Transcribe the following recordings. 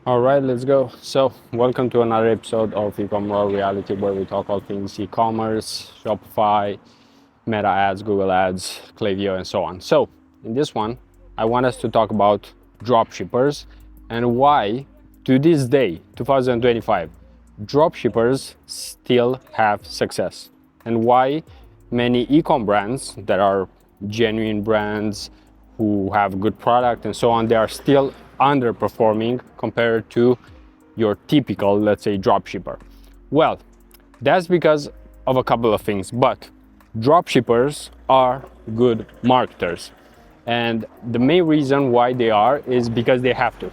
All right, let's go. So, welcome to another episode of eCom Raw Reality, where we talk all things e-commerce, Shopify, Meta ads, Google ads, Klaviyo, and so on. So, in this one, I want us to talk about dropshippers and why, to this day, 2025, dropshippers still have success, and why many e-com brands that are genuine brands who have good product and so on, they are still underperforming compared to your typical, let's say, dropshipper. Well, that's because of a couple of things, but dropshippers are good marketers. And the main reason why they are is because they have to.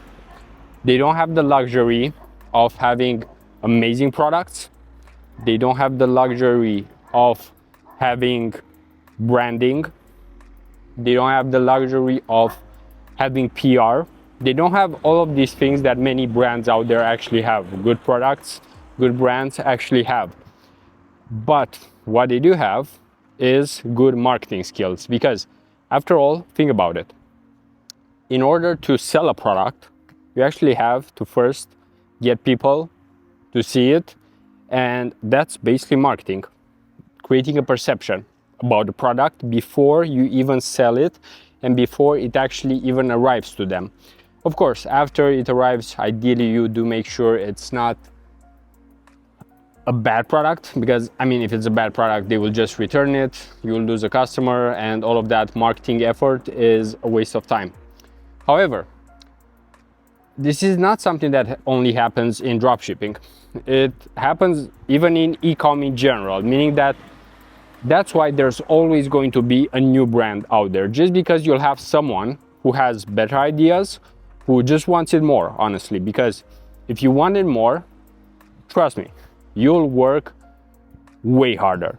They don't have the luxury of having amazing products. They don't have the luxury of having branding. They don't have the luxury of having PR. They don't have all of these things that many brands out there actually have. Good products, good brands actually have. But what they do have is good marketing skills, because after all, think about it. In order to sell a product, you actually have to first get people to see it, and that's basically marketing, creating a perception about the product before you even sell it and before it actually even arrives to them. Of course, after it arrives, ideally you do make sure it's not a bad product, because if it's a bad product, they will just return it, you will lose a customer, and all of that marketing effort is a waste of time. However, this is not something that only happens in dropshipping. It happens even in e-com in general, meaning that's why there's always going to be a new brand out there, just because you'll have someone who has better ideas, who just wants it more, honestly. Because if you want it more, trust me, you'll work way harder.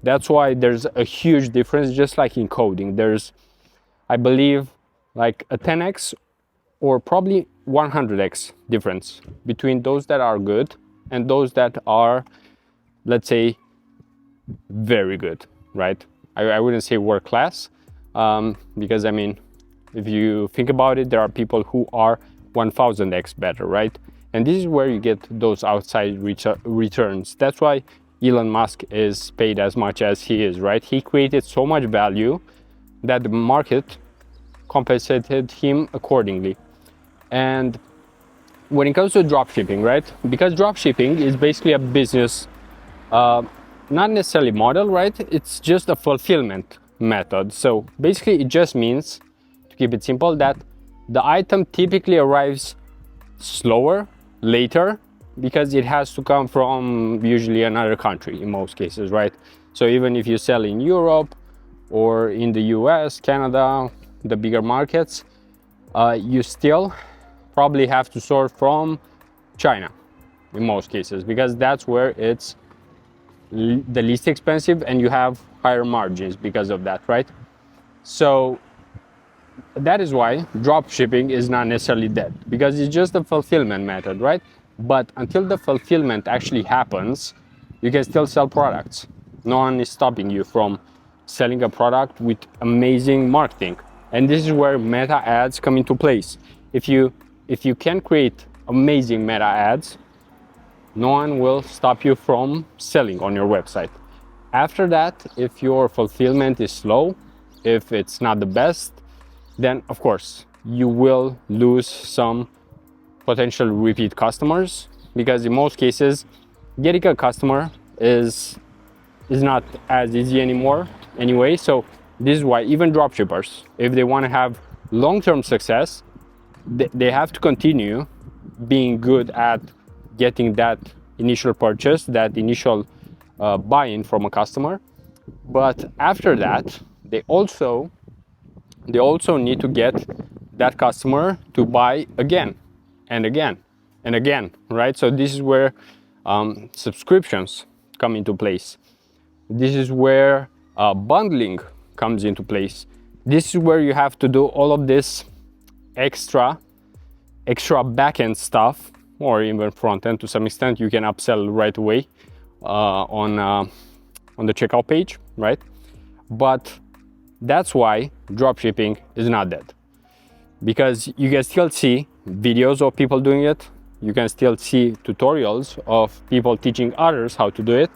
That's why there's a huge difference, just like in coding. There's, I believe, like a 10x or probably 100x difference between those that are good and those that are, let's say, very good, right? I wouldn't say world class, because if you think about it, there are people who are 1000x better, right? And this is where you get those outside returns. That's why Elon Musk is paid as much as he is, right? He created so much value that the market compensated him accordingly. And when it comes to dropshipping, right? Because dropshipping is basically a business, not necessarily model, right? It's just a fulfillment method. So basically it just means, to keep it simple, that the item typically arrives slower, later, because it has to come from usually another country in most cases, right? So even if you sell in Europe or in the US, Canada, the bigger markets, you still probably have to source from China in most cases, because that's where it's the least expensive and you have higher margins because of that, right? So that is why drop shipping is not necessarily dead, because it's just a fulfillment method, right? But until the fulfillment actually happens, you can still sell products. No one is stopping you from selling a product with amazing marketing. And this is where meta ads come into place. If you can create amazing meta ads, no one will stop you from selling on your website. After that, if your fulfillment is slow, if it's not the best, then of course you will lose some potential repeat customers, because in most cases getting a customer is not as easy anymore anyway. So this is why even dropshippers, if they want to have long-term success, they have to continue being good at getting that initial purchase, that initial buy-in from a customer. But after that, they also need to get that customer to buy again and again and again, right? So this is where subscriptions come into place. This is where bundling comes into place. This is where you have to do all of this extra back-end stuff, or even front-end to some extent. You can upsell right away on the checkout page, right? But that's why dropshipping is not dead, because you can still see videos of people doing it. You can still see tutorials of people teaching others how to do it.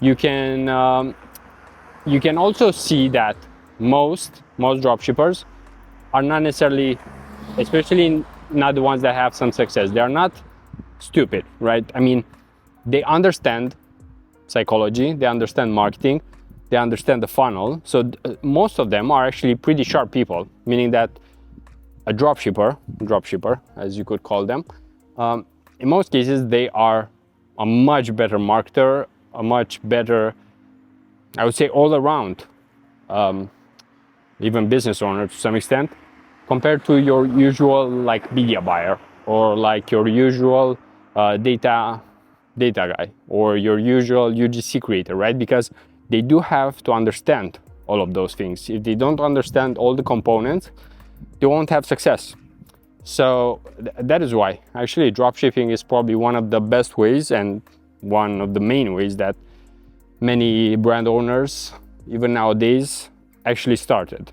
You can also see that most dropshippers are not necessarily, especially not the ones that have some success, they are not stupid, right? I mean, they understand psychology, they understand marketing, they understand the funnel. So most of them are actually pretty sharp people, meaning that a dropshipper, as you could call them, in most cases, they are a much better marketer, a much better, I would say, all around, even business owner to some extent, compared to your usual like media buyer, or like your usual data guy, or your usual UGC creator, right? Because they do have to understand all of those things. If they don't understand all the components, they won't have success. So that is why actually dropshipping is probably one of the best ways and one of the main ways that many brand owners, even nowadays, actually started.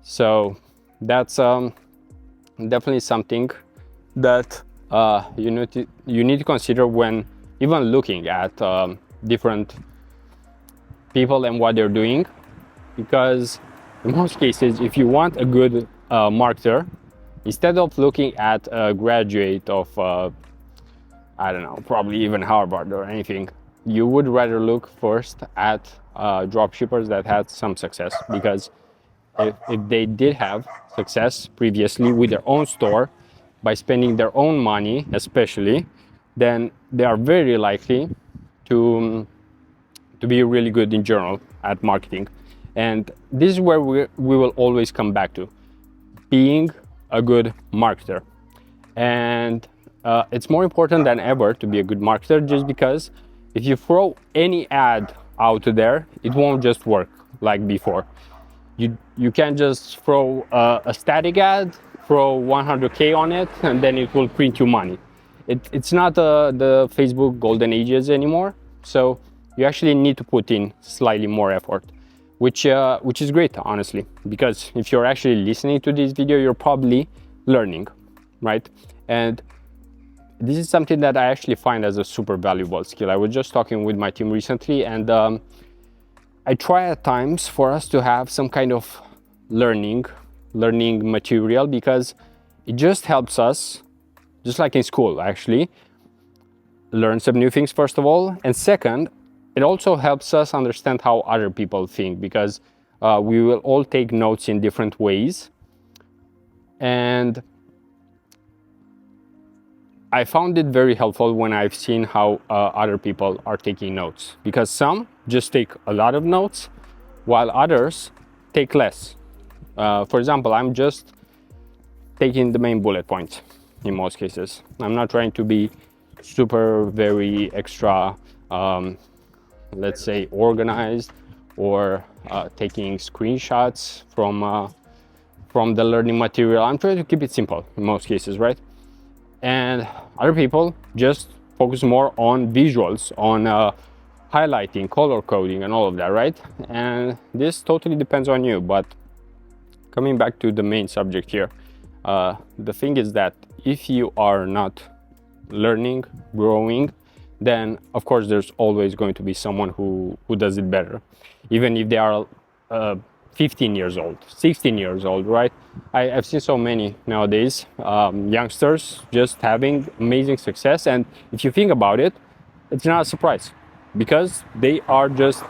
So that's definitely something that you need to consider when even looking at different people and what they're doing, because in most cases, if you want a good marketer, instead of looking at a graduate of I don't know, probably even Harvard or anything, you would rather look first at dropshippers that had some success, because if they did have success previously with their own store by spending their own money especially, then they are very likely to be really good in general at marketing. And this is where we will always come back to being a good marketer. And it's more important than ever to be a good marketer, just because if you throw any ad out there, it won't just work like before. You can't just throw a static ad, throw 100K on it, and then it will print you money. It's not the Facebook golden ages anymore. So you actually need to put in slightly more effort, which is great, honestly, because if you're actually listening to this video, you're probably learning, right? And this is something that I actually find as a super valuable skill. I was just talking with my team recently, and I try at times for us to have some kind of learning material, because it just helps us, just like in school actually, learn some new things first of all, and second, it also helps us understand how other people think, because we will all take notes in different ways. And I found it very helpful when I've seen how other people are taking notes, because some just take a lot of notes while others take less. For example, I'm just taking the main bullet points in most cases. I'm not trying to be super very extra, let's say, organized, or taking screenshots from the learning material. I'm trying to keep it simple in most cases, right? And other people just focus more on visuals, on highlighting, color coding, and all of that, right? And this totally depends on you. But coming back to the main subject here, the thing is that if you are not learning, growing, then of course there's always going to be someone who does it better, even if they are 15 years old, 16 years old, right? I've seen so many nowadays, youngsters just having amazing success. And if you think about it, it's not a surprise, because they are just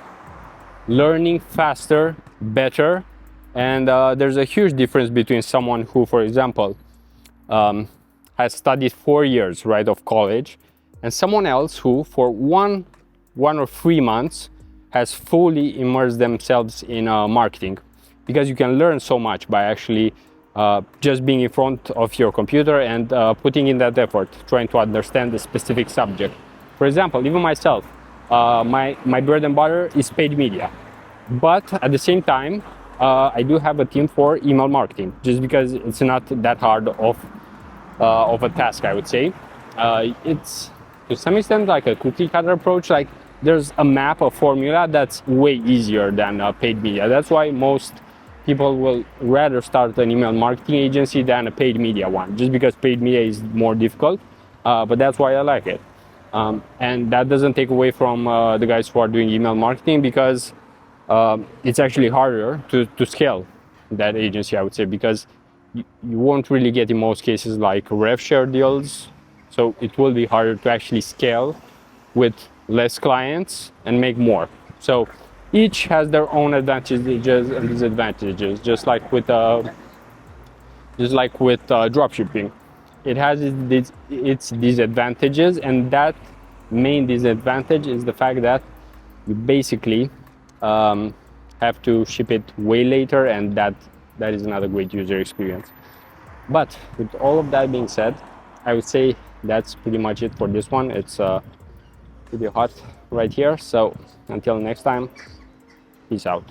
learning faster, better. And there's a huge difference between someone who, for example, has studied 4 years, right, of college, and someone else who for one or 3 months has fully immersed themselves in marketing. Because you can learn so much by actually just being in front of your computer and putting in that effort, trying to understand the specific subject. For example, even myself, my bread and butter is paid media, but at the same time, I do have a team for email marketing, just because it's not that hard of a task, I would say. It's to some extent like a cookie cutter approach. Like, there's a map, a formula that's way easier than paid media. That's why most people will rather start an email marketing agency than a paid media one, just because paid media is more difficult. But that's why I like it. And that doesn't take away from the guys who are doing email marketing, because it's actually harder to scale that agency, I would say, because you won't really get in most cases like rev share deals. So it will be harder to actually scale with less clients and make more. So each has their own advantages and disadvantages, just like with dropshipping. It has its disadvantages, and that main disadvantage is the fact that you basically have to ship it way later, and that is not a great user experience. But with all of that being said, I would say that's pretty much it for this one. It's pretty hot right here, so until next time, peace out.